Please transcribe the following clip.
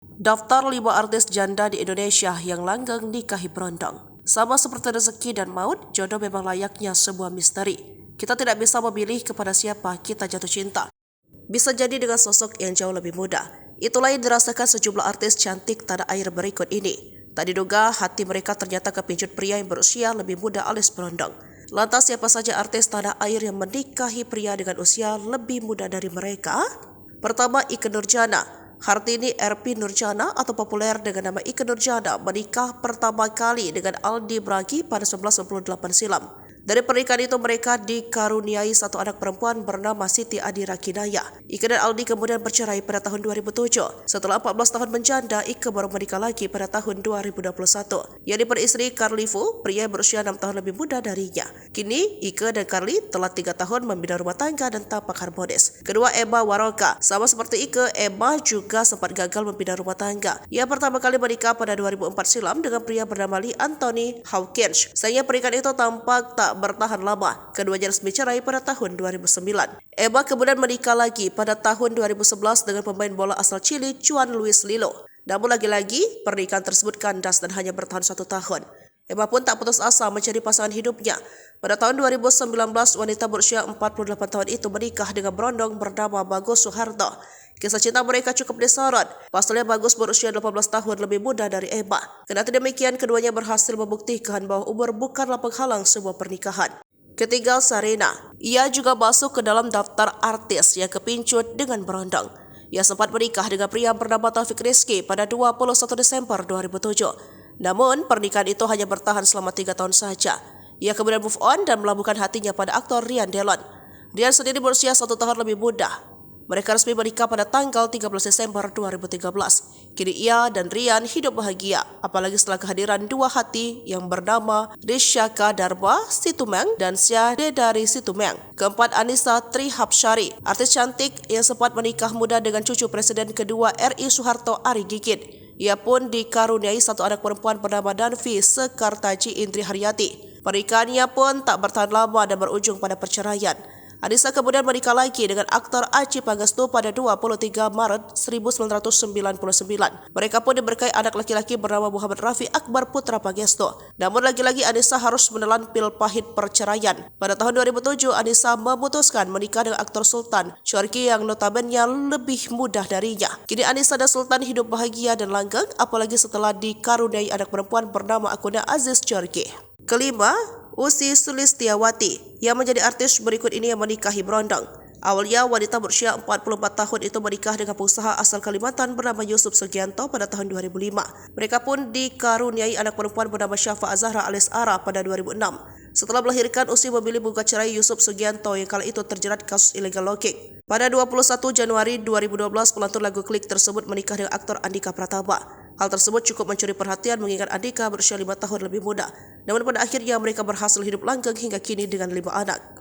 Daftar 5 artis janda di Indonesia yang langgeng nikahi berondong. Sama seperti rezeki dan maut, jodoh memang layaknya sebuah misteri. Kita tidak bisa memilih kepada siapa kita jatuh cinta. Bisa jadi dengan sosok yang jauh lebih muda. Itulah yang dirasakan sejumlah artis cantik tanah air berikut ini. Tak diduga hati mereka ternyata kepincut pria yang berusia lebih muda alias berondong. Lantas siapa saja artis tanah air yang menikahi pria dengan usia lebih muda dari mereka? Pertama, Ikke Nurjana. Hartini RP Nurjana atau populer dengan nama Ikke Nurjana menikah pertama kali dengan Aldi Bragi pada 1998 silam. Dari pernikahan itu mereka dikaruniai satu anak perempuan bernama Siti Adira Kinaya. Ikke dan Aldi kemudian bercerai pada tahun 2007. Setelah 14 tahun menjanda, Ikke baru menikah lagi pada tahun 2021. Yang diperistri Carly Fu, pria yang berusia 6 tahun lebih muda darinya. Kini, Ikke dan Carly telah 3 tahun membina rumah tangga dan tampak harmonis. Kedua, Emma Waroka. Sama seperti Ikke, Emma juga sempat gagal membina rumah tangga. Ia pertama kali menikah pada 2004 silam dengan pria bernama Lee Anthony Hawkins. Sayangnya pernikahan itu tampak tak bertahan lama. Keduanya resmi cerai pada tahun 2009. Emma kemudian menikah lagi pada tahun 2011 dengan pemain bola asal Chili Juan Luis Lilo. Namun lagi-lagi pernikahan tersebut kandas dan hanya bertahan 1 tahun. Emma pun tak putus asa mencari pasangan hidupnya. Pada tahun 2019, wanita berusia 48 tahun itu menikah dengan berondong bernama Bagus Soeharto. Kisah cinta mereka cukup disorot. Pasalnya Bagus berusia 18 tahun lebih muda dari Emma. Kendati demikian, keduanya berhasil membuktikan bahwa umur bukanlah penghalang sebuah pernikahan. Ketiga, Sarina. Ia juga masuk ke dalam daftar artis yang kepincut dengan berondong. Ia sempat menikah dengan pria bernama Taufik Rizky pada 21 Desember 2007. Namun, pernikahan itu hanya bertahan selama 3 tahun saja. Ia kemudian move on dan melabuhkan hatinya pada aktor Rian Delon. Rian sendiri berusia 1 tahun lebih muda. Mereka resmi menikah pada tanggal 13 Desember 2013. Kini ia dan Rian hidup bahagia, apalagi setelah kehadiran dua hati yang bernama Rishaka Dharma Situmeng dan Sia Dedari Situmeng. Keempat, Anissa Trihapsari, artis cantik yang sempat menikah muda dengan cucu Presiden kedua RI Soeharto Ari Gigit. Ia pun dikaruniai satu anak perempuan bernama Danvi Sekartaji Indri Haryati. Pernikahannya pun tak bertahan lama dan berujung pada perceraian. Anissa kemudian menikah lagi dengan aktor Aci Pangestu pada 23 Maret 1999. Mereka pun diberkahi anak laki-laki bernama Muhammad Rafi Akbar Putra Pangestu. Namun lagi-lagi Anissa harus menelan pil pahit perceraian. Pada tahun 2007, Anissa memutuskan menikah dengan aktor Sultan Syorki yang notabene lebih muda darinya. Kini Anissa dan Sultan hidup bahagia dan langgeng, apalagi setelah dikaruniai anak perempuan bernama Akuna Aziz Syorki. Kelima, Ussy Sulistiawati, yang menjadi artis berikut ini yang menikahi berondong. Awalnya wanita berusia 44 tahun itu menikah dengan pengusaha asal Kalimantan bernama Yusuf Sugianto pada tahun 2005. Mereka pun dikaruniai anak perempuan bernama Syafa Azahra alias Ara pada 2006. Setelah melahirkan, Ussy memilih menggugat cerai Yusuf Sugianto yang kala itu terjerat kasus illegal locking. Pada 21 Januari 2012, pelantun lagu Klik tersebut menikah dengan aktor Andika Pratama. Hal tersebut cukup mencuri perhatian mengingat Andika berusia 5 tahun lebih muda. Namun pada akhirnya mereka berhasil hidup langgeng hingga kini dengan 5 anak.